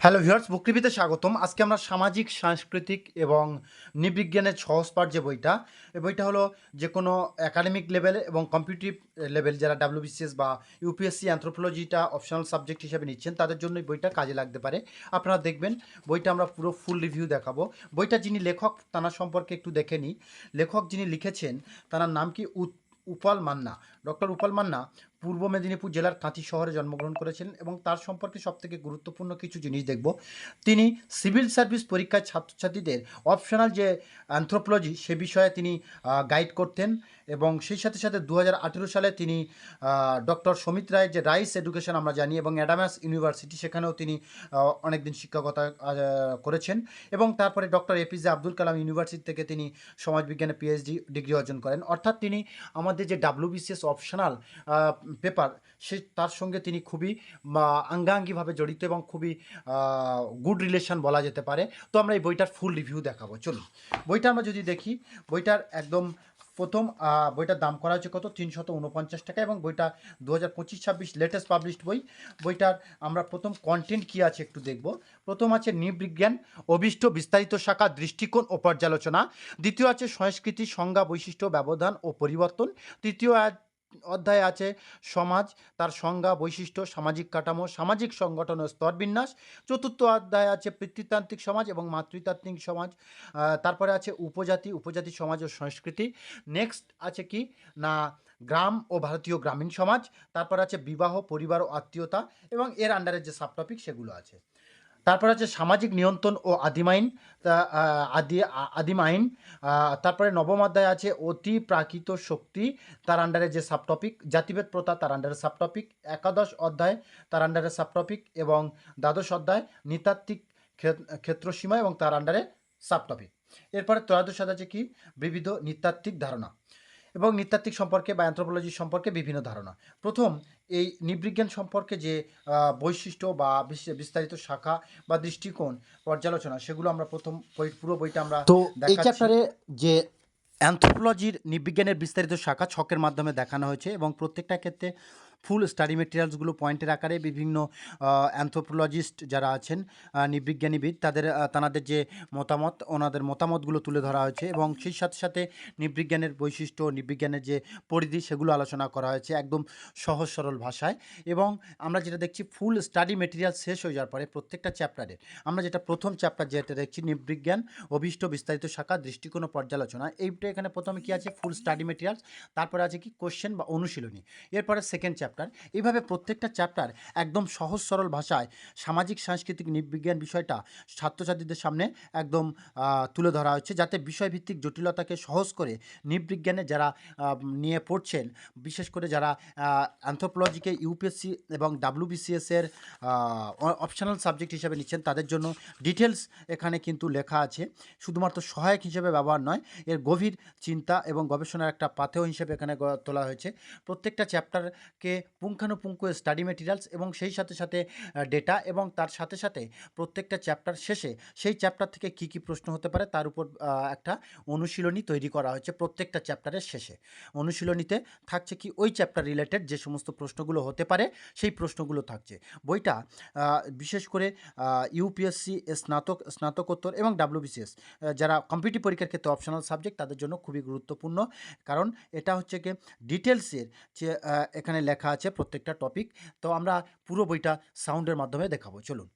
Hello viewers, বুকটিভিতে স্বাগতম। আজকে আমরা সামাজিক, সাংস্কৃতিক এবং নৃবিজ্ঞানের সহজ পাঠ যে বইটা, এই বইটা হলো যে কোনো একাডেমিক লেভেল এবং কম্পিটিটিভ লেভেল যারা ডাব্লিউবিসিএস বা ইউপিএসসি অ্যানথ্রোপোলজিটা অপশনাল সাবজেক্ট হিসেবে নিচ্ছেন তাদের জন্য এই বইটা কাজে লাগতে পারে। আপনারা দেখবেন বইটা আমরা পুরো ফুল রিভিউ দেখাবো। বইটা যিনি লেখক তাঁর সম্পর্কে একটু দেখে নিই। লেখক যিনি লিখেছেন তার নাম কি উপাল মান্না। ডক্টর উপাল মান্না পূর্ব মেদিনীপুর জেলার কাঁথি শহরে জন্মগ্রহণ করেছেন এবং তার সম্পর্কে সবথেকে গুরুত্বপূর্ণ কিছু জিনিস দেখব। তিনি সিভিল সার্ভিস পরীক্ষায় ছাত্রছাত্রীদের অপশনাল যে অ্যানথ্রোপোলজি সে বিষয়ে তিনি গাইড করতেন এবং সেই সাথে সাথে 2018 সালে তিনি ডক্টর সমিত রায়ের যে রাইস এডুকেশন আমরা জানি এবং অ্যাডামাস ইউনিভার্সিটি সেখানেও তিনি অনেকদিন শিক্ষকতা করেছেন এবং তারপরে doctor APJ Abdul Kalam university থেকে তিনি সমাজবিজ্ঞানে পিএইচডি ডিগ্রি অর্জন করেন। অর্থাৎ তিনি আমাদের যে ডাব্লিউবিসিএস অপশনাল পেপার তার সঙ্গে তিনি খুবই আঙ্গাঙ্গিভাবে জড়িত এবং খুবই গুড রিলেশন বলা যেতে পারে। তো আমরা এই বইটার ফুল রিভিউ দেখাবো। চলুন বইটা আমরা যদি দেখি, বইটার একদম প্রথম বইটার দাম করা হচ্ছে কত, 349 টাকা এবং বইটা 2025-26 লেটেস্ট পাবলিশড বই। বইটার আমরা প্রথম কন্টেন্ট কী আছে একটু দেখব। প্রথম আছে নৃবিজ্ঞান অভীষ্ট বিস্তারিত শাখা দৃষ্টিকোণ ও পর্যালোচনা। দ্বিতীয় আছে সংস্কৃতি সংজ্ঞা বৈশিষ্ট্য ব্যবধান ও পরিবর্তন। তৃতীয় অধ্যায়ে আছে সমাজ, তার সংজ্ঞা বৈশিষ্ট্য সামাজিক কাঠামো সামাজিক সংগঠন ও স্তরবিন্যাস। চতুর্থ অধ্যায়ে আছে পিতৃতান্ত্রিক সমাজ এবং মাতৃতান্ত্রিক সমাজ। তারপরে আছে উপজাতি সমাজ ও সংস্কৃতি। নেক্সট আছে কি না গ্রাম ও ভারতীয় গ্রামীণ সমাজ। তারপর আছে বিবাহ পরিবার ও আত্মীয়তা এবং এর আন্ডারে যে সাবটপিক সেগুলো আছে। তারপর আছে সামাজিক নিয়ন্ত্রণ ও আদিম আইন। আদিম আইন। তারপরে নবম অধ্যায় আছে অতি প্রাকৃত শক্তি, তার আন্ডারে যে সাবটপিক জাতিভেদ প্রথা তার আন্ডারে সাবটপিক। একাদশ অধ্যায় তার আন্ডারে সাবটপিক এবং দ্বাদশ অধ্যায় নৃতাত্ত্বিক ক্ষেত্রসীমা এবং তার আন্ডারে সাবটপিক। এরপরে ত্রয়োদশ অধ্যায় আছে কি বিবিধ নৃতাত্ত্বিক ধারণা এবং নৃতাত্ত্বিক সম্পর্কে বা অ্যানথ্রোপোলজি সম্পর্কে বিভিন্ন ধারণা। প্রথম এই নৃবিজ্ঞান সম্পর্কে যে বৈশিষ্ট্য বা বিস্তারিত শাখা বা দৃষ্টিকোণ পর্যালোচনা সেগুলো আমরা প্রথম পুরো বইটা আমরা তো এই চ্যাপ্টারে যে অ্যানথ্রোপোলজির নৃবিজ্ঞানের বিস্তারিত শাখা ছকের মাধ্যমে দেখানো হয়েছে এবং প্রত্যেকটা ক্ষেত্রে ফুল স্টাডি মেটেরিয়ালসগুলো পয়েন্টের আকারে বিভিন্ন অ্যানথ্রোপোলজিস্ট যারা আছেন নৃবিজ্ঞানীবিদ তাদের যে মতামত ওনাদের মতামতগুলো তুলে ধরা হয়েছে এবং সেই সাথে সাথে নৃবিজ্ঞানের বৈশিষ্ট্য নৃবিজ্ঞানের যে পরিধি সেগুলো আলোচনা করা হয়েছে একদম সহজ সরল ভাষায়। এবং আমরা যেটা দেখছি ফুল স্টাডি মেটেরিয়াল শেষ হয়ে যাওয়ার পরে প্রত্যেকটা চ্যাপ্টারে আমরা যেটা প্রথম চ্যাপ্টার যেটা দেখছি নৃবিজ্ঞান অভীষ্ট বিস্তারিত শাখা দৃষ্টিকোণ ও পর্যালোচনা, এইটা এখানে প্রথমে কি আছে ফুল স্টাডি মেটেরিয়ালস, তারপরে আছে কি কোশ্চেন বা অনুশীলনী, এরপরে সেকেন্ড চ্যাপ্টার। এইভাবে প্রত্যেকটা চ্যাপ্টার একদম সহজ সরল ভাষায় সামাজিক সাংস্কৃতিক নৃবিজ্ঞান বিষয়টা ছাত্রছাত্রীদের সামনে একদম তুলে ধরা হচ্ছে যাতে বিষয়ভিত্তিক জটিলতাকে সহজ করে নৃবিজ্ঞানে যারা নিয়ে পড়ছেন, বিশেষ করে যারা অ্যানথ্রোপোলজিকে ইউপিএসসি এবং ডাব্লিউবিসিএসের অপশনাল সাবজেক্ট হিসেবে নিচ্ছেন তাদের জন্য ডিটেলস এখানে কিন্তু লেখা আছে। শুধুমাত্র সহায়ক হিসেবে ব্যবহার নয়, এর গভীর চিন্তা এবং গবেষণার একটা পাথেয় হিসেবে এখানে তোলা হয়েছে। প্রত্যেকটা চ্যাপ্টারকে পুঙ্খানুপুঙ্খ স্টাডি মেটেরিয়ালস এবং সেই সাথে সাথে ডেটা এবং তার সাথে সাথে প্রত্যেকটা চ্যাপ্টার শেষে সেই চ্যাপ্টার থেকে কী কী প্রশ্ন হতে পারে তার উপর একটা অনুশীলনী তৈরি করা হয়েছে। প্রত্যেকটা চ্যাপ্টারের শেষে অনুশীলনীতে থাকছে কি ওই চ্যাপ্টার রিলেটেড যে সমস্ত প্রশ্নগুলো হতে পারে সেই প্রশ্নগুলো থাকছে। বইটা বিশেষ করে ইউপিএসসি স্নাতকোত্তর এবং ডাব্লিউবিসিএস যারা কম্পিটিটিভ পরীক্ষার ক্ষেত্রে অপশনাল সাবজেক্ট তাদের জন্য খুবই গুরুত্বপূর্ণ, কারণ এটা হচ্ছে কি ডিটেলসের যে এখানে লেখা আছে প্রত্যেকটা টপিক। তো আমরা পুরো বইটা সাউন্ডের মাধ্যমে দেখাবো, চলুন।